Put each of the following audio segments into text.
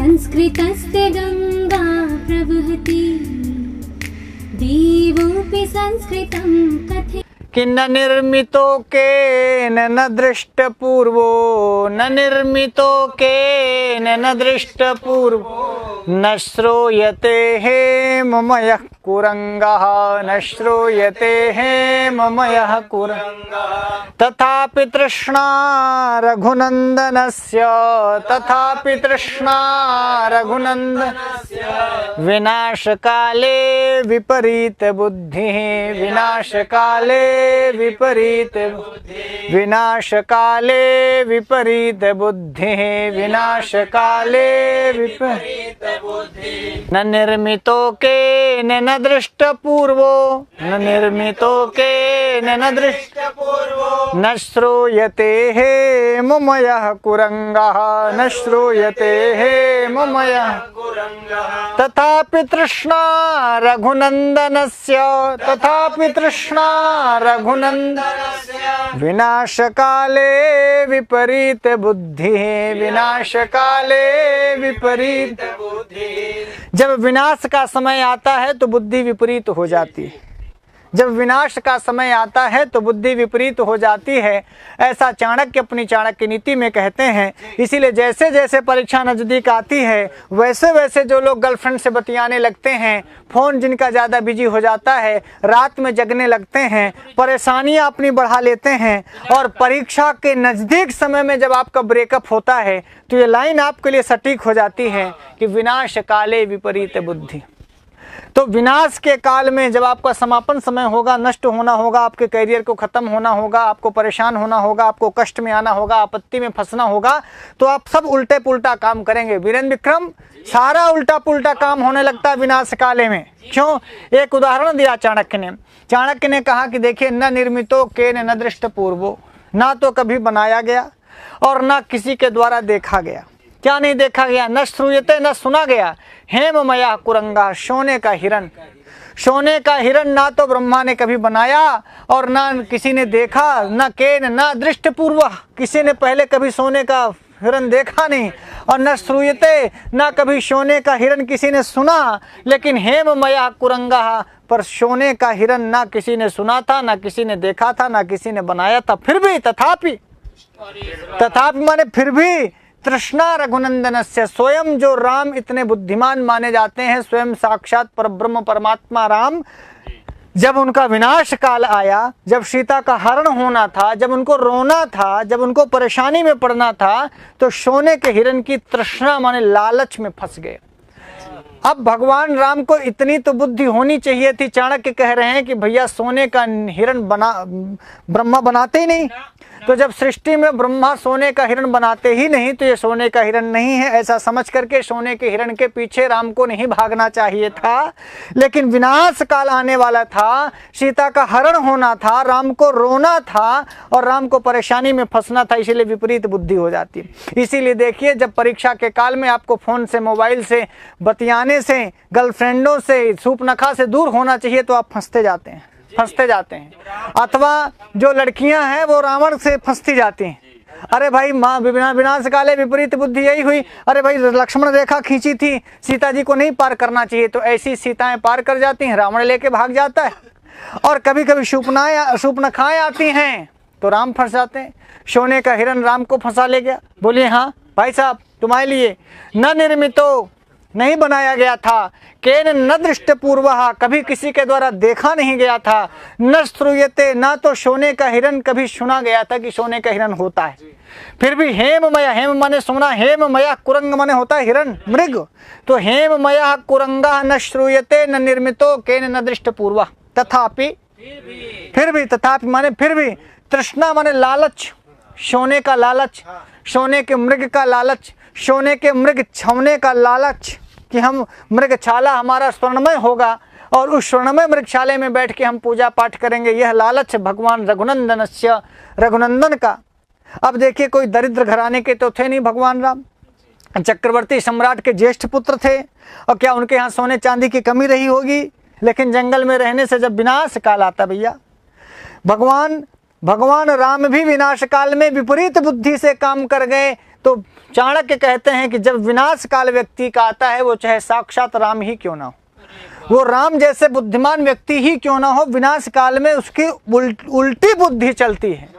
संस्कृतस्ते गंगा प्रवहति देवोऽपि संस्कृतं कथयति। कि न निर्मितो केन न दृष्ट पूर्वो, न निर्मितो केन न दृष्ट पूर्वो, न श्रूयते हेममयः कुरंगः, न श्रूयते हेममयः कुरंगः। तथापि तृष्णा रघुनंदनस्य, तथापि तृष्णा रघुनंदनस्य, विनाशकाले विपरीत बुद्धिः, विनाशकाले विपरीत बुद्धिः, विनाशकाले विपरीत बुद्धिः, विनाशकाले विपरीत बुद्धिः। न निर्मितो केन न दृष्ट पूर्वो, न निर्मितो केन न दृष्ट पूर्वो, न श्रूयते हेममयः कुरंगः, न श्रूयते हेममयः कुरंगः। तथापि तृष्णा रघुनंदनस्य, तथापि तृष्णा रघुनंदनस्य, विनाशकाले विपरीत बुद्धिः, विनाशकाले विपरीत बुद्धिः। जब विनाश का समय आता है तो बुद्धि विपरीत हो जाती है, जब विनाश का समय आता है तो बुद्धि विपरीत हो जाती है। ऐसा चाणक्य अपनी चाणक्य नीति में कहते हैं। इसीलिए जैसे जैसे परीक्षा नजदीक आती है वैसे वैसे जो लोग गर्लफ्रेंड से बतियाने लगते हैं, फोन जिनका ज़्यादा बिजी हो जाता है, रात में जगने लगते हैं, परेशानियां अपनी बढ़ा लेते हैं, और परीक्षा के नज़दीक समय में जब आपका ब्रेकअप होता है तो ये लाइन आपके लिए सटीक हो जाती है कि विनाश काले विपरीत बुद्धि। तो विनाश के काल में जब आपका समापन समय होगा, नष्ट होना होगा, आपके करियर को खत्म होना होगा, आपको परेशान होना होगा, आपको कष्ट में आना होगा, आपत्ति में फंसना होगा, तो आप सब उल्टे पुल्टा काम करेंगे। वीरेंद्र विक्रम, सारा उल्टा पुल्टा काम होने लगता है विनाश काले में। क्यों? एक उदाहरण दिया चाणक्य ने। चाणक्य ने कहा कि देखिए, न निर्मितो केन न दृष्ट पूर्वो, ना तो कभी बनाया गया और ना किसी के द्वारा देखा गया। क्या नहीं देखा गया? न श्रूयते, न सुना गया। हेममया कुरंगा, सोने का हिरण। सोने का हिरण ना तो ब्रह्मा ने कभी बनाया और ना किसी ने देखा, न केन न दृष्ट पूर्व, किसी ने पहले कभी सोने का हिरण देखा नहीं, और न श्रूयते, न कभी सोने का हिरण किसी ने सुना। लेकिन हेममया कुरंगा, पर सोने का हिरण ना किसी ने सुना था, ना किसी ने देखा था, ना किसी ने बनाया था। फिर भी तथापि, तथापि माने फिर भी, तृष्णा रघुनंदनस्य, स्वयं जो राम इतने बुद्धिमान माने जाते हैं, स्वयं साक्षात परब्रह्म परमात्मा राम, जब उनका विनाश काल आया, जब सीता का हरण होना था, जब उनको रोना था, जब उनको परेशानी में पड़ना था, तो सोने के हिरण की तृष्णा माने लालच में फंस गए। अब भगवान राम को इतनी तो बुद्धि होनी चाहिए थी। चाणक्य कह रहे हैं कि भैया सोने का हिरण ब्रह्मा बनाते ही नहीं, तो जब सृष्टि में ब्रह्मा सोने का हिरण बनाते ही नहीं तो ये सोने का हिरण नहीं है, ऐसा समझ करके सोने के हिरण के पीछे राम को नहीं भागना चाहिए था। लेकिन विनाश काल आने वाला था, सीता का हरण होना था, राम को रोना था और राम को परेशानी में फंसना था, इसीलिए विपरीत बुद्धि हो जाती है। इसीलिए देखिए, जब परीक्षा के काल में आपको फोन से, मोबाइल से, बतियाने से, गर्लफ्रेंडों से, सूपनखा से दूर होना चाहिए तो आप फंसते जाते हैं, फंसते जाते हैं। अथवा जो लड़कियां हैं वो रावण से फंसती जाती हैं। अरे भाई, माँ विनाश काले विपरीत बुद्धि यही हुई। अरे भाई, लक्ष्मण रेखा खींची थी, सीता जी को नहीं पार करना चाहिए, तो ऐसी सीताएं पार कर जाती हैं, रावण लेके भाग जाता है। और कभी कभी शूपनखाएं आती हैं तो राम फंस जाते हैं। सोने का हिरण राम को फंसा ले गया। बोलिए हाँ भाई साहब, तुम्हारे लिए न निर्मितो, नहीं बनाया गया था, केन न दृष्ट पूर्वः, कभी किसी के द्वारा देखा नहीं गया था, न श्रूयते, ना तो सोने का हिरण कभी सुना गया था कि सोने का हिरण होता है। फिर भी हेममया, हेम माने सोना, हेममया कुरंग माने होता है हिरण, मृग, तो हेममया कुरंगा न श्रूयते न निर्मितो केन न दृष्ट पूर्वः। तथापि, फिर भी, तथापि माने फिर भी, तृष्णा माने लालच, सोने का लालच, सोने के मृग का लालच, सोने के मृग छावने का लालच कि हम मृगशाला हमारा स्वर्णमय होगा और उस स्वर्णमय मृगशाले में बैठ के हम पूजा पाठ करेंगे, यह लालच भगवान रघुनंदनस्य, रघुनंदन का। अब देखिए, कोई दरिद्र घराने के तो थे नहीं भगवान राम, चक्रवर्ती सम्राट के ज्येष्ठ पुत्र थे, और क्या उनके यहाँ सोने चांदी की कमी रही होगी? लेकिन जंगल में रहने से जब विनाश काल आता भैया, भगवान राम भी विनाश काल में विपरीत बुद्धि से काम कर गए, तो चाणक्य कहते हैं कि जब विनाश काल व्यक्ति का आता है, वो चाहे साक्षात राम ही क्यों ना हो, वो राम जैसे बुद्धिमान व्यक्ति ही क्यों ना हो, विनाश काल में उसकी उल्टी बुद्धि चलती है।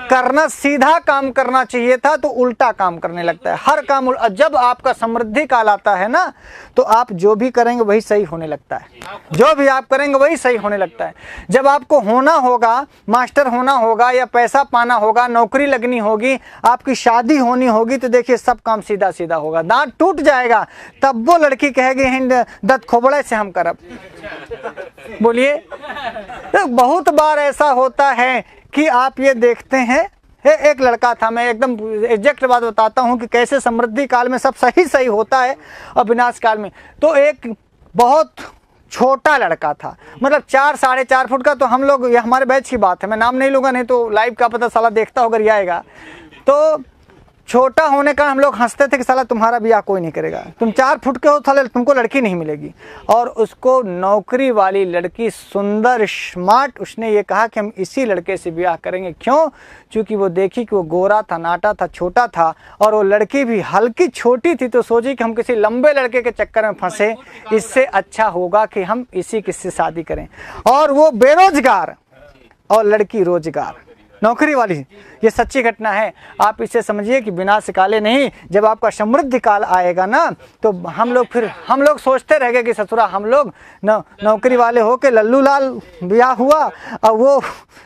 करना सीधा काम करना चाहिए था तो उल्टा काम करने लगता है, हर काम जब आपका समृद्धि काल आता है ना, तो आप जो भी करेंगे वही सही होने लगता है, जो भी आप करेंगे वही सही होने लगता है। जब आपको होना होगा, मास्टर होना होगा या पैसा पाना होगा, नौकरी लगनी होगी, आपकी शादी होनी होगी, तो देखिए सब काम सीधा सीधा होगा। दांत टूट जाएगा तब वो लड़की कहेगी हिंद दत्त खोबड़े से हम करब। बोलिए, तो बहुत बार ऐसा होता है कि आप ये देखते हैं, एक लड़का था, मैं एकदम एग्जैक्ट बात बताता हूँ कि कैसे समृद्धि काल में सब सही सही होता है और विनाश काल में। तो एक बहुत छोटा लड़का था, मतलब 4 साढ़े 4 फुट का। तो हम लोग, ये हमारे बैच की बात है, मैं नाम नहीं लूँगा, नहीं तो लाइव का पता साला देखता होगा ये आएगा। तो छोटा होने का हम लोग हंसते थे कि साला तुम्हारा ब्याह कोई नहीं करेगा, तुम 4 फुट के हो, साले तुमको लड़की नहीं मिलेगी। और उसको नौकरी वाली लड़की, सुंदर स्मार्ट, उसने ये कहा कि हम इसी लड़के से ब्याह करेंगे। क्यों? क्योंकि वो देखी कि वो गोरा था, नाटा था, छोटा था, और वो लड़की भी हल्की छोटी थी, तो सोची कि हम किसी लंबे लड़के के चक्कर में फंसे, इससे अच्छा होगा कि हम इसी किससे शादी करें। और वो बेरोजगार और लड़की रोजगार, नौकरी वाली। ये सच्ची घटना है। आप इसे समझिए कि विनाश काले नहीं, जब आपका समृद्धि काल आएगा ना, तो हम लोग सोचते रह गए कि ससुरा हम लोग नौकरी वाले हो के लल्लू लाल ब्याह हुआ, और वो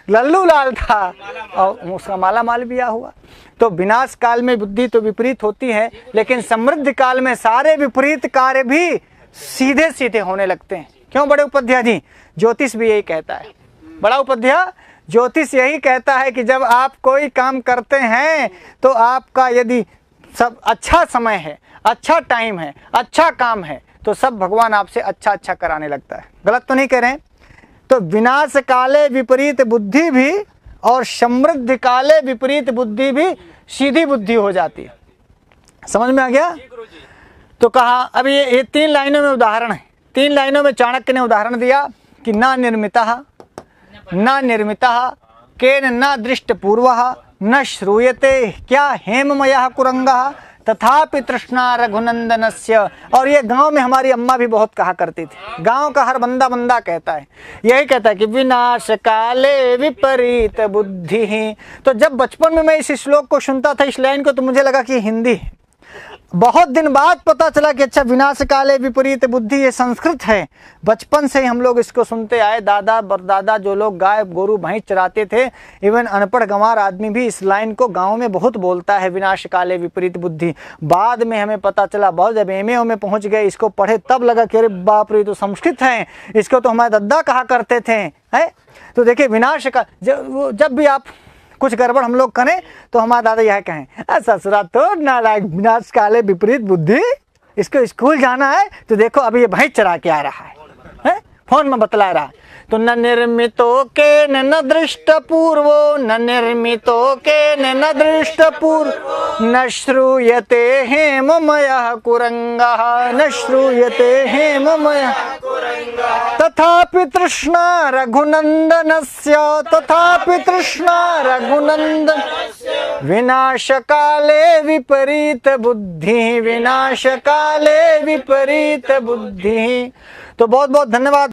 लल्लू लाल था और उसका माला माल ब्याह हुआ। तो विनाश काल में बुद्धि तो विपरीत होती है, लेकिन समृद्धि काल में सारे विपरीत कार्य भी सीधे सीधे होने लगते हैं। क्यों बड़े उपाध्याय जी? ज्योतिष भी यही कहता है। बड़ा उपाध्याय, ज्योतिष यही कहता है कि जब आप कोई काम करते हैं तो आपका यदि सब अच्छा समय है, अच्छा टाइम है, अच्छा काम है, तो सब भगवान आपसे अच्छा अच्छा कराने लगता है। गलत तो नहीं कह रहे हैं? तो विनाश काले विपरीत बुद्धि भी और समृद्धि काले विपरीत बुद्धि भी सीधी बुद्धि हो जाती है। समझ में आ गया? तो कहा, अब ये 3 लाइनों में उदाहरण है। 3 लाइनों में चाणक्य ने उदाहरण दिया कि न निर्मितः केन न दृष्टपूर्वः न श्रूयते क्या हेममयः कुरंगः तथापि तृष्णा रघुनंदनस्य। और ये गांव में हमारी अम्मा भी बहुत कहा करती थी, गांव का हर बंदा कहता है, यही कहता है कि विनाश काले विपरीत बुद्धि। तो जब बचपन में मैं इस श्लोक को सुनता था, इस लाइन को, तो मुझे लगा कि हिंदी है। बहुत दिन बाद पता चला कि अच्छा, विनाश काले विपरीत बुद्धि ये संस्कृत है। बचपन से ही हम लोग इसको सुनते आए। दादा परदादा जो लोग गाय गोरू भैंस चराते थे, इवन अनपढ़ गंवार आदमी भी इस लाइन को गांव में बहुत बोलता है, विनाश काले विपरीत बुद्धि। बाद में हमें पता चला, बहुत जब एमए में पहुंच गए, इसको पढ़े, तब लगा कि अरे बाप रे, तो संस्कृत है, इसको तो हमारे दादा कहा करते थे। है तो देखिए, विनाश का जब भी आप कुछ गड़बड़ हम लोग करें तो हमारे दादा यह कहें, ससुरा तो नालायक, विनाश काले विपरीत बुद्धि, इसको स्कूल जाना है तो देखो अभी ये भैंस चरा के आ रहा है, फोन में बतला रहा है। तो न निर्मितो के न दृष्ट पूर्वो, न निर्मितो के न दृष्ट पूर्व, न श्रूयते हेममयः कुरंगः, न श्रूयते हेममयः तथापि तृष्णा रघुनंदनस्य, तथापि तृष्णा रघुनंदन। विनाश काले विपरीत बुद्धि, विनाश काले विपरीत बुद्धि। तो बहुत बहुत धन्यवाद।